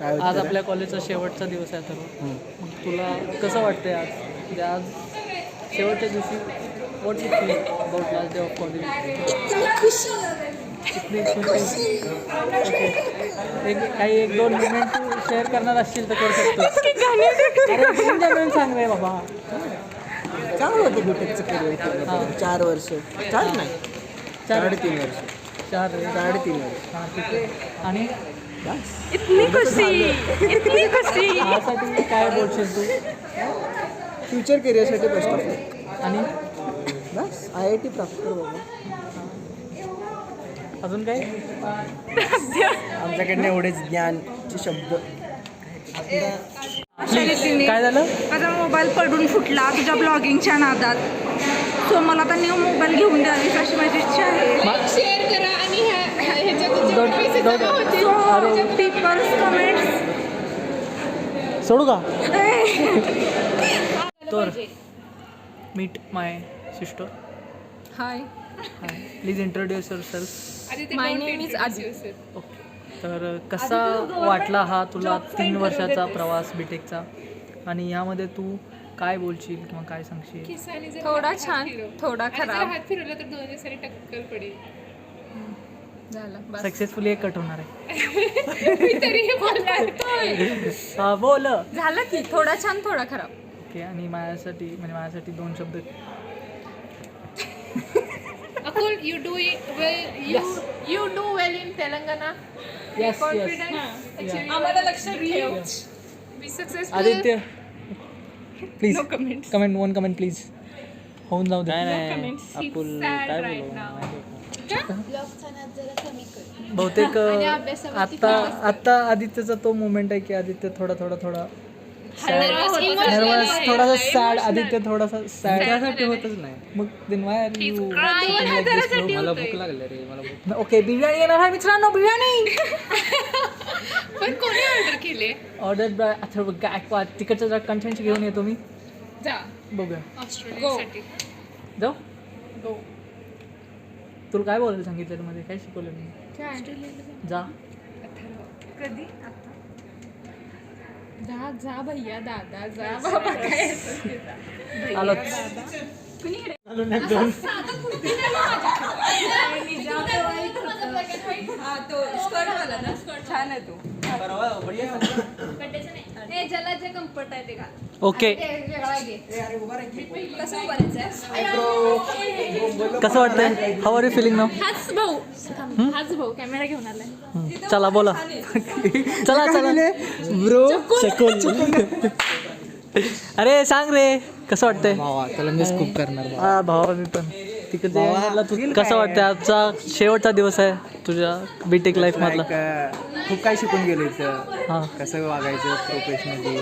आज आपल्या कॉलेजचा शेवटचा दिवस आहे तर मग तुला कसं वाटतंय आज म्हणजे आज शेवटच्या दिवशी what you feel about last day of college? इतनी खुशी. ओके, काही एक दोन मोमेंट तू शेअर करणार असशील तर करू शकतो. अरे सांग रे बाबा. चांगलं होतं बीटेकचं करिअर. 4 वर्ष 4 नाही 3.5 वर्ष 3.5 वर्ष. हां ठीक आहे. आणि इतनी खुशी यासाठी काय बोलशील तू? फ्युचर करिअरसाठी बेस्ट ऑफ लक. आणि बस IIT प्राप्त कर बाबा. अजून काय? आमच्याकडनं एवढेच ज्ञानचे शब्द. काय झालं? माझा मोबाईल पडून फुटला तुझ्या ब्लॉगिंगच्या नादात. सो मला आता न्यू मोबाईल घेऊन द्यावीस अशी माझी इच्छा आहे. शेअर करा आणि पीपल्स कमेंट्स सोडू का? तर meet my sister. Hi, please introduce yourself. My name is आजी. ओके, तर कसा वाटला हा तुला 3 वर्षाचा प्रवास बीटेकचा आणि यामध्ये तू काय बोलशील किंवा काय सांगशील? थोडा छान, थोडा खराब. हात फिरवला तर 2 दिवसांनी टक्कल पडेल. झालं बस. सक्सेसफुली एक कट होणार आहे. मी तरीही बोलणार. हा बोल. झालं की थोडा छान, थोडा खराब. ओके, आणि माझ्यासाठी 2 शब्द. अकुल, you do well in Telangana. Yes, Confident. yes. Yeah. आम्हाला लक्षात ठेव. Be successful. Aditya please No comments. Comment 1 comment please. होऊन जाऊ दे. Comments. He's sad right now. बहुतेक आत्ता आदित्यचा तो मोमेंट आहे की आदित्य थोडा नर्वस, थोडासा सॅड. आदित्य थोडासा सॅड. त्यासाठी होतच नाही. मग then why are you मला भूक लागली रे. मला भूक. ओके, बिर्याणी येणार आहे मित्रांनो. बिर्याणी पण कोणी ऑर्डर केले? Order by Atharva Gaikwad. तिकडचं जरा कंटेंट घेऊन येतो मी. जा बघूया. ऑस्ट्रेलियासाठी. जाऊ. गो. तुला काय बोलायला सांगितलं मध्ये? काय शिकवलं मी? जा. कधी? जा भैया, दादा जा. बाबा काय आलोच. ओके, कसं वाटतंय? How are you feeling now? हाच भाऊ कॅमेरा घेऊन आलाय. चला बोला. चला ब्रो अरे सांग रे, कसं वाटतंय? भावा त्याला मिस खूप करणार. हा भावा, मी पण तिकडे तू कसं वाटतंय? आजचा शेवटचा दिवस आहे तुझ्या बीटेक लाईफ मधला. खूप काही शिकून गेलो इथं. हां कसं वागायचं प्रोफेशनली,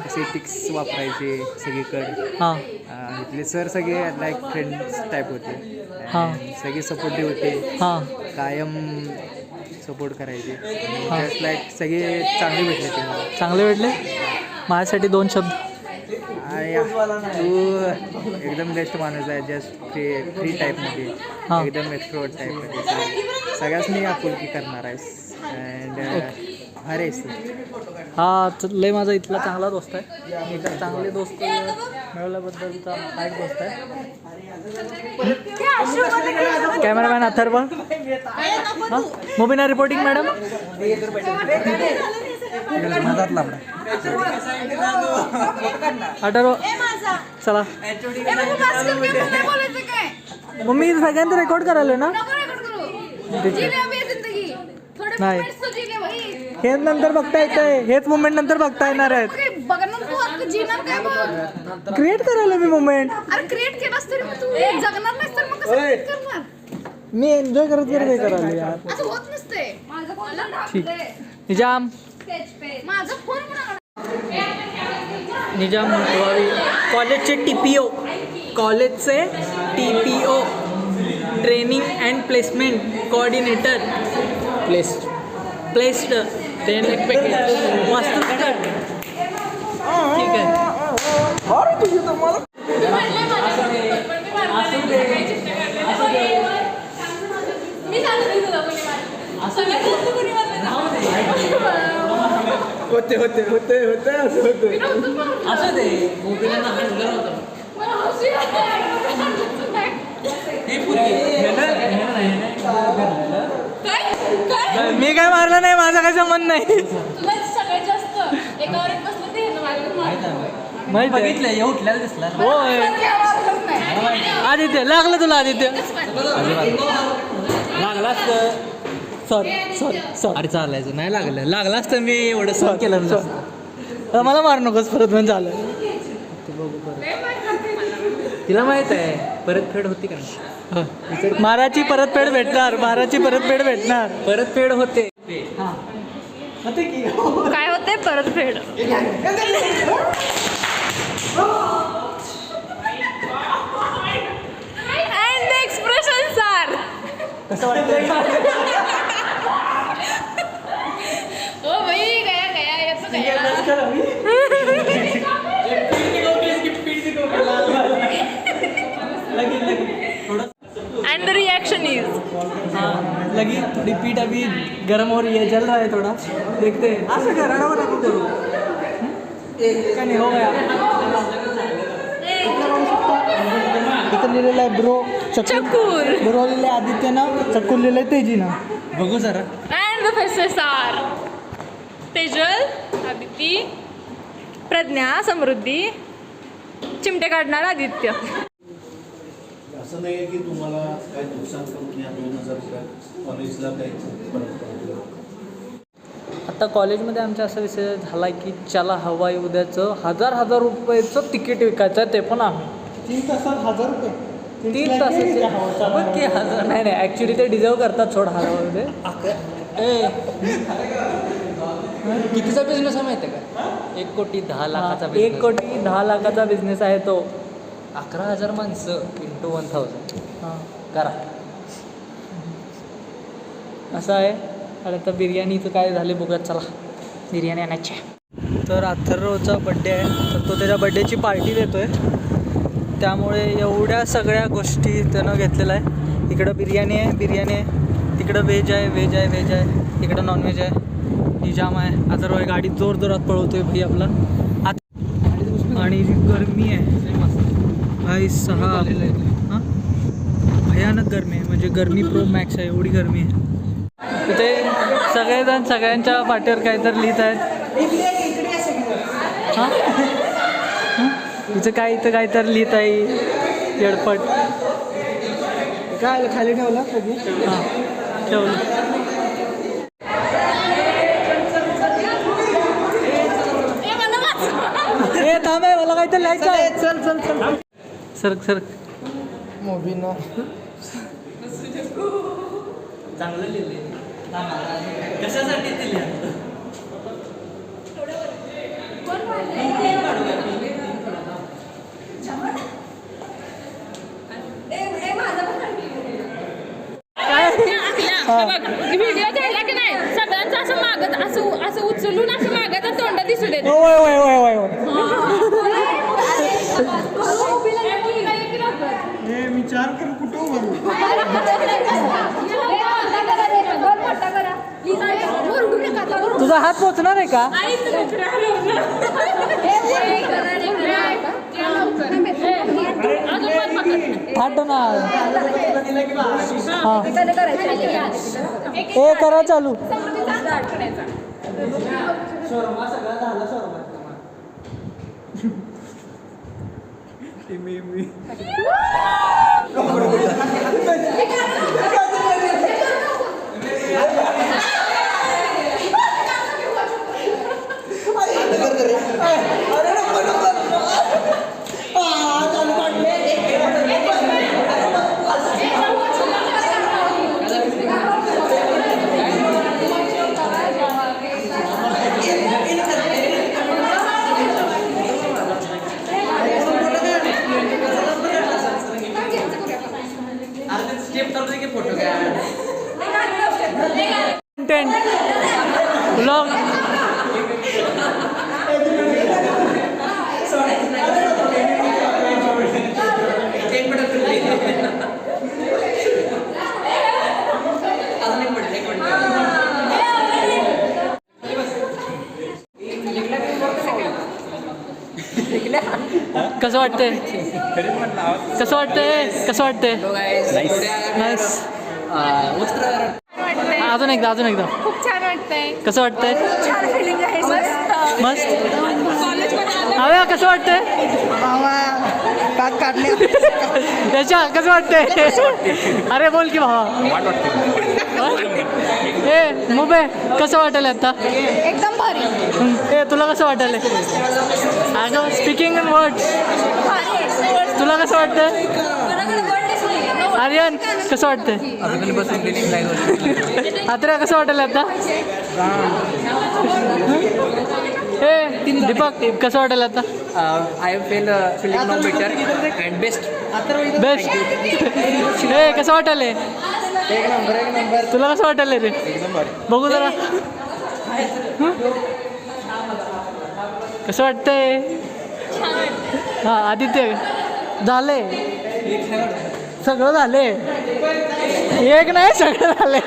कसे टिक्स वापरायचे सगळीकडे. हां इथले सर सगळे लाईक फ्रेंड्स टाईप होते. हां सगळे सपोर्टिव्ह होते. हां कायम सपोर्ट करायचे. जस्ट लाईक सगळे चांगले भेटले ते मला. चांगले भेटले. माझ्यासाठी 2 शब्द. तू एकदम बेस्ट माणूस आहे. जस्ट फ्री टाईपमध्ये, हां. एकदम एक्सट्रोवर्ट टाईपमध्ये. सगळ्याच मी आपुलकी करणार आहेस. अँड अरे हा लय माझा इथला चांगला दोस्त आहे. एका चांगले दोस्त मिळवल्याबद्दलचा हा एक दोस्त आहे. कॅमेरामॅन अथर्व. हां मुबीना रिपोर्टिंग मॅडम. अथर्व चला. मम्मी सगळ्यांचं रेकॉर्ड करायला ना. नाही, हे नंतर बघता येतंय. हेच मुवमेंट नंतर बघता येणार आहेत. क्रिएट करायला मी मुवमेंट. मी एन्जॉय करत हे करायला यार. ठीक. निजाम मुटवावी कॉलेजचे TPO, कॉलेजचे TPO training and placement coordinator. Placed मस्त. ठीक आहे. होते होते होते होते असं होतं. असं ते गोपीनाथ हसलं होतं. मला हसू येतंय. हे पुरी. काय काय मी काय मारलं नाही, माझा काय संबंध नाही. तुला सगळ्यात जास्त एकावर एक बसलं ते ह्यानं मारलं. माहित बघितलं हे उठल्याला दिसला. होय आदित्य लागलं तुला आदित्य. लागला असतं. Sorry sorry sorry. अरे चालायचं नाही लागलं. लागलं असतं मी एवढं सॉरी केलं नसतं. मला मारू नकोस परत म्हणजे झालं. तिला माहित आहे परतफेड होती का नाही. माराची परतफेड भेटणार. माराची परतफेड भेटणार. परतफेड होते. काय होते परतफेड. And the expressions are. कसं वाटतं. ओ भाई गया गया येतो गया. And the reaction is. हाँ लगी थोड़ी पीठ अभी गर्म हो रही है, जल रहा है थोड़ा. देखते हैं. असं घराणा नको करू. क्या नहीं हो गया. इथं लिहिलेलं आहे ब्रो चक्कूर. ब्रो लिहिलं आहे आदित्यनं, चक्कूर लिहिलं आहे तेजीनं. बघू जरा. And the faces are Tejal, Aditi, Pragya, Samruddhi, चिमटे काढणार आदित्य. असं नाही आहे की तुम्हाला काय नुकसान करून या 2000 रुपये कॉलेजला काही फरक पडतो. आता कॉलेजमध्ये आमच्या असा विषय झाला आहे की ज्याला हवाई उद्याचं 1000 रुपयाचं तिकीट विकायचं आहे, ते पण आम्ही 3 तासात 1000 रुपये. 3 तासाचे. बघ की 1000. नाही नाही ॲक्च्युली ते डिझर्व करतात सोड हवामध्ये. ए कितीचा बिझनेस आहे माहिती आहे का. 1 कोटी 10 लाखाचा. 1 कोटी 10 लाखाचा बिझनेस आहे तो. 11,000 माणसं इंटू 1000. हां करा. असं आहे. आणि आता बिर्याणीचं काय झाले बघूयात. चला बिर्याणी आणायची. तर अथर्वचा बड्डे आहे, तर तो त्याच्या बड्डेची पार्टी देतो आहे. त्यामुळे एवढ्या सगळ्या गोष्टी त्यानं घेतलेल्या आहे. इकडं बिर्याणी आहे. तिकडं व्हेज आहे. इकडं नॉनव्हेज आहे. निजाम आहे. अथर्व गाडीत जोरात पळवतोय भाई आपला. आणि गरमी आहे भाई 6. हां भयानक गरमी आहे. म्हणजे गरमी प्रो मॅक्स आहे, एवढी गरमी आहे. तिथे सगळेजण सगळ्यांच्या पाठीवर काहीतरी लिहित आहेत. हां तिचं काय इथं काहीतरी लिहित आहे येडपट. काय खाली ठेवला कधी. हां ठेवलं. ए थांब आहे मला काहीतरी लिहायचं आहे. चल सर मोबीना चांगलं लिहिलं. कशासाठी ते लिहा. व्हिडिओ झाला की नाही सगळ्यांचं असं मागत असं उचलून असं मागत तोंड दिसू देत. होय. मी 4 करून कुठं भरू. तुझा हात पोचणार आहे का. फाट ना. हां ए करा चालू. कसं वाटतंय कसं वाटतंय कसं वाटतंय नाईस. अजून एकदा खूप छान वाटतंय. कसं वाटतंय छान फिलिंग आहे मस्त. मस्त. कॉलेजमध्ये हव्या कसं वाटतंय काक काढले त्याच्या कसं वाटतंय अरे बोल की भावा. ए मुबे कसं वाटेल आता एकदम भारी. ए तुला कसं वाटेल अगं स्पीकिंग इन वर्ड्स तुला कसं वाटतं आर्यन कसं वाटतंय आत्र्या कसं वाटेल आता ए दीपक कसं वाटेल आता I feel feeling now better and best. Best. ए कसं वाटेल एक नंबर तुला कसं वाटेल रे बघू जरा कसं वाटतंय हां आदित्य झाले सगळं झाले एक नाही सगळं झाले.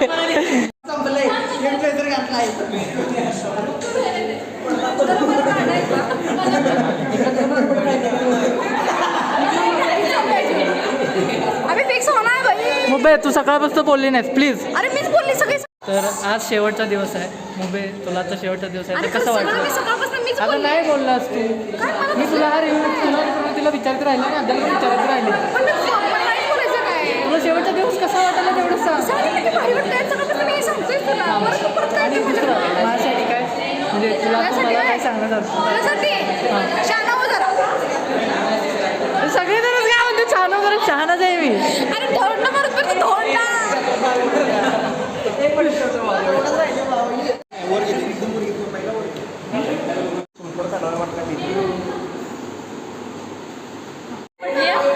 अरे फिक्स होणार भाई. मुबे तू सकाळपासून बोलली नाहीस प्लीज. अरे मीच बोलली सगळी. तर आज शेवटचा दिवस आहे मुबे तुला तर शेवटचा दिवस आहे तर कसं वाटलं सकाळपासून मीच आता नाही बोललास तू मी तुला हा रिव्ह्यू तिला विचारत राहिले आणि अद्याप विचारत राहिले नाही बोलायचं काय. तुला शेवटचा दिवस कसा वाटला तेवढं सांग. झाली किती भारी वाटतंय. सकाळपासून मी सांगतोय तुला. बरं तू परत काय आणि दुसरं माझ्यासाठी काय म्हणजे तुला तुम्हाला काय सांगणार असतं तुझ्यासाठी शहाणा हो जरा. सगळेजणच काय म्हणते छान वगैरे शहाणाच आहे मी. अरे धोंडा मारत पण तू धोंडा.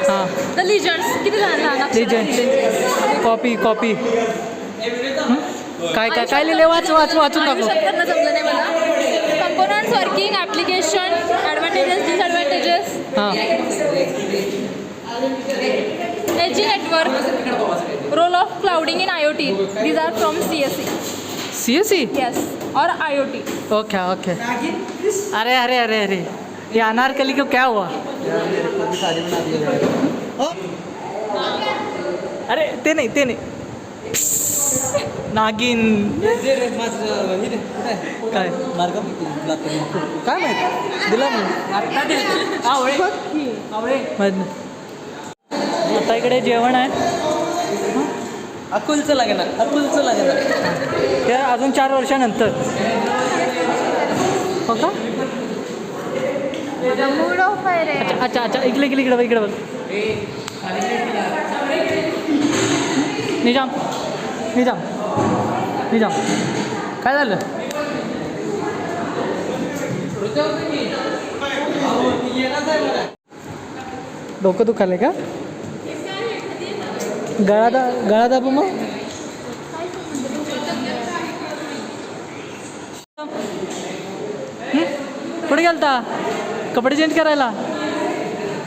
हां द लिजंड्स किती लहान लेजंड कॉपी काय काय काय लिहिले वाचून दाखव. जमलं नाही मला. Components working application advantages disadvantages हां edge network role of clouding in IoT. These are from CSE yes और IoT. ओके अरे अरे अरे अरे ये अनारकली को क्या हुआ अरे ते नाही नागिन काय काय माहिती दिला माहीत नाही. आता इकडे जेवण आहे अकुलचं लागणार ते अजून 4 वर्षानंतर हो का मूड ऑफ आहे रे. अच्छा इकडे बघ निजाम काय झालं डोकं दुखायलंय का गळा दाबू मग कुठे गेलता कपडे चेंज करायला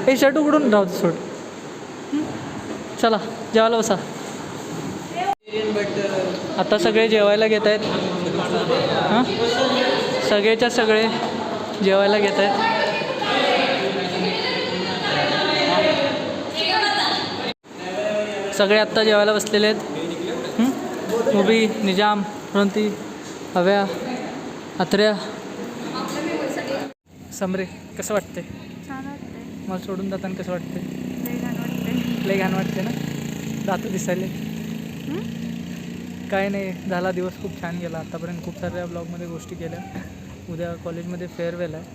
हे शर्ट उघडून राहू सोड चला जेवायला बसा. आता सगळे जेवायला घेत आहेत हां सगळेच्या सगळे जेवायला घेत आहेत. सगळे आत्ता जेवायला बसलेले आहेत. मुबी निजाम रणती हव्या आत्र्या समरे कसं वाटते छान वाटतंय. मला सोडून जाताना कसं वाटते लय घाण वाटतंय. लय घाण वाटते ना दात दिसायले काय नाही झाला दिवस खूप छान गेला आत्तापर्यंत खूप साऱ्या ब्लॉगमध्ये गोष्टी केल्या. उद्या कॉलेजमध्ये फेअरवेल आहे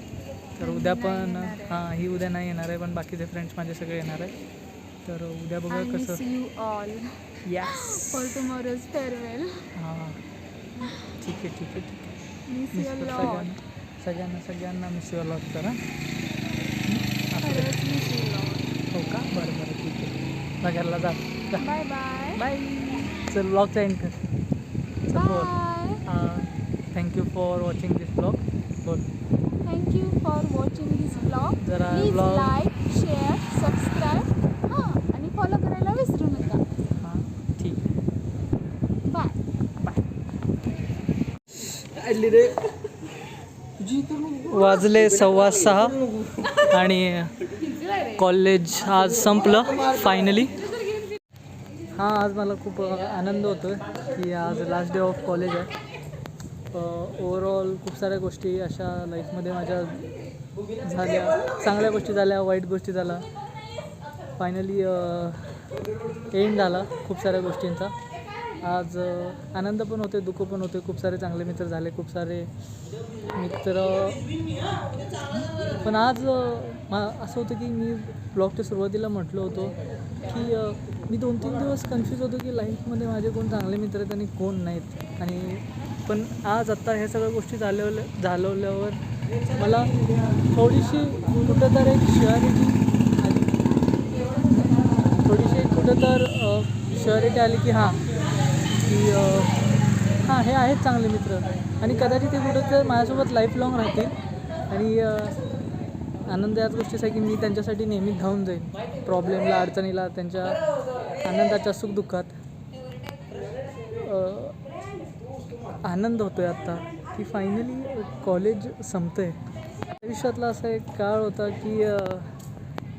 तर उद्या पण हां ही उद्या नाही येणार आहे पण बाकीचे फ्रेंड्स माझे सगळे येणार आहे तर उद्या बघा कसं you all yes for tomorrow's farewell. हां ठीक आहे मिस मिस यू कर लॉट. सगळ्यांना मिस यू लॉट करा खरंच मिस यू लॉट. हो का बरं ठीक आहे घरला जा बाय बाय. बाय चल ब्लॉगचा एंड कर bye. Thank you for watching this blog बोल thank you for watching this blog. जरा please vlog- like share subscribe हां आणि फॉलो करायला विसरू नका. हां ठीक बाय. बाय काढली रे वाजले 6:15 आणि कॉलेज आज संपलं फायनली. हा आज मला खूप आनंद होतो आहे की आज लास्ट डे ऑफ कॉलेज आहे. ओव्हरऑल खूप साऱ्या गोष्टी अशा लाईफमध्ये माझ्या झाल्या, चांगल्या गोष्टी झाल्या, वाईट गोष्टी झाल्या. फायनली एंड झाला खूप साऱ्या गोष्टींचा. आज आनंद पण होते, दुःख पण होते. खूप सारे चांगले मित्र झाले, खूप सारे मित्र. पण आज असं होतं की मी ब्लॉगच्या सुरुवातीला म्हटलं होतं की मी 2-3 दिवस कन्फ्यूज होतो की लाईफमध्ये माझे कोण चांगले मित्र आहेत आणि कोण नाहीत. आणि पण आज आत्ता ह्या सगळ्या गोष्टी झाल्यावर मला थोडीशी कुठंतर एक श्युअरिटी आली की हे आहेत चांगले मित्र आणि कदाचित ते कुठं तर माझ्यासोबत लाईफ लॉंग राहतील. आणि आनंद याच गोष्टीचा आहे की मी त्यांच्यासाठी नेहमी धावून जाईन, प्रॉब्लेमला, अडचणीला, त्यांच्या आनंदाच्या सुखदुःखात. आनंद होतो आहे आत्ता की फायनली कॉलेज संपतं आहे. आयुष्यातला असा एक काळ होता की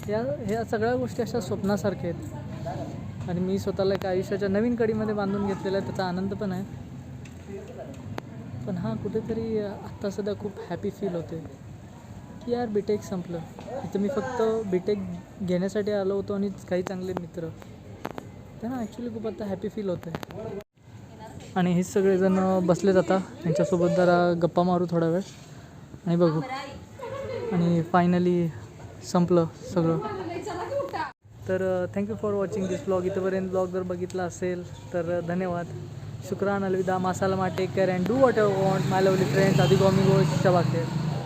ह्या सगळ्या गोष्टी अशा स्वप्नासारख्या आहेत आणि मी स्वतःला एका आयुष्याच्या नवीन कडीमध्ये बांधून घेतलेला आहे. त्याचा आनंद पण आहे. पण कुठेतरी आत्ता सध्या खूप हॅपी फील होते की यार बीटेक संपलं. इथं मी फक्त बीटेक घेण्यासाठी आलो होतो आणि काही चांगले मित्र. त्यांना ॲक्च्युली खूप आता हॅपी फील होतं आहे. आणि हेच सगळेजण बसले जातात, त्यांच्यासोबत जरा गप्पा मारू थोडा वेळ आणि बघू. आणि फायनली संपलं सगळं. तर thank you for watching this blog. इथंपर्यंत ब्लॉग जर बघितला असेल तर धन्यवाद. शुक्रान, अलविदा, मासाला, take care and do whatever want my lovely friends. आधी गॉमी गोष्ट शबाखेर.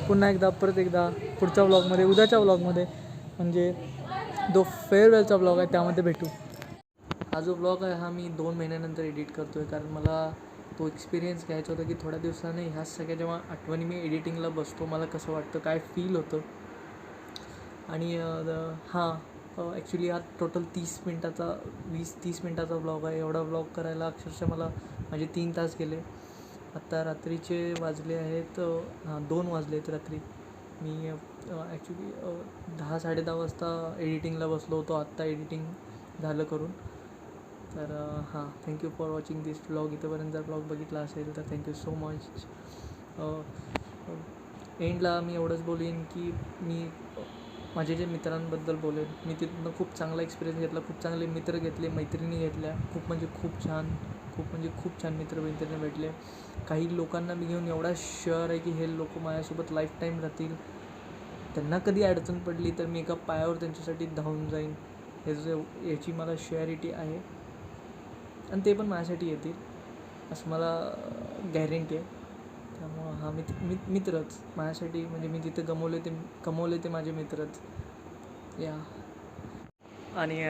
पुन्हा एकदा परत एकदा पुढच्या ब्लॉगमध्ये, उद्याच्या ब्लॉगमध्ये, म्हणजे जो फेअरवेलचा ब्लॉग आहे त्यामध्ये भेटू. हा जो ब्लॉग आहे हा मी 2 महिन्यानंतर एडिट करतो आहे, कारण मला तो एक्सपिरियन्स घ्यायचा होता की थोड्या दिवसाने ह्या सगळ्या जेव्हा आठवणी मी एडिटिंगला बसतो मला कसं वाटतं, काय फील होतं. आणि ॲक्च्युली हा टोटल 20-30 मिनटाचा ब्लॉग आहे. एवढा ब्लॉग करायला अक्षरशः मला माझे 3 तास गेले. आत्ता रात्रीचे वाजले आहेत 2 वाजले आहेत रात्री. मी ॲक्च्युली 10-10:30 वाजता एडिटिंगला बसलो होतो. आत्ता एडिटिंग झालं करून. तर thank you for watching this blog. इथंपर्यंत जर ब्लॉग बघितला असेल तर थँक्यू सो मच. एंडला मी एवढंच बोलेन की मी माझे जे मित्रांबद्दल बोलेन. मी तिथून खूप चांगला एक्सपिरियन्स घेतला, खूप चांगले मित्र घेतले, मैत्रिणी घेतल्या. खूप छान मित्रमैत्रिणी भेटले. काही लोकांना मी घेऊन एवढा शुअर आहे की हे लोक माझ्यासोबत लाईफ टाईम राहतील. त्यांना कधी अडचण पडली तर मी एका पायावर त्यांच्यासाठी धावून जाईन, याची मला शुअरिटी आहे. आणि ते पण माझ्यासाठी येतील असं मला गॅरंटी आहे. त्यामुळं मित्रच माझ्यासाठी, म्हणजे मी जिथे कमवले ते माझे मित्रच. आणि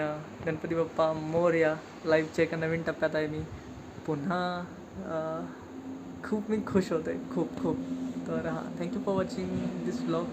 गणपती बाप्पा मोरया. लाईफच्या एका नवीन टप्प्यात आहे मी पुन्हा. खूप मी खुश होतो आहे, खूप. तर thank you for watching this blog.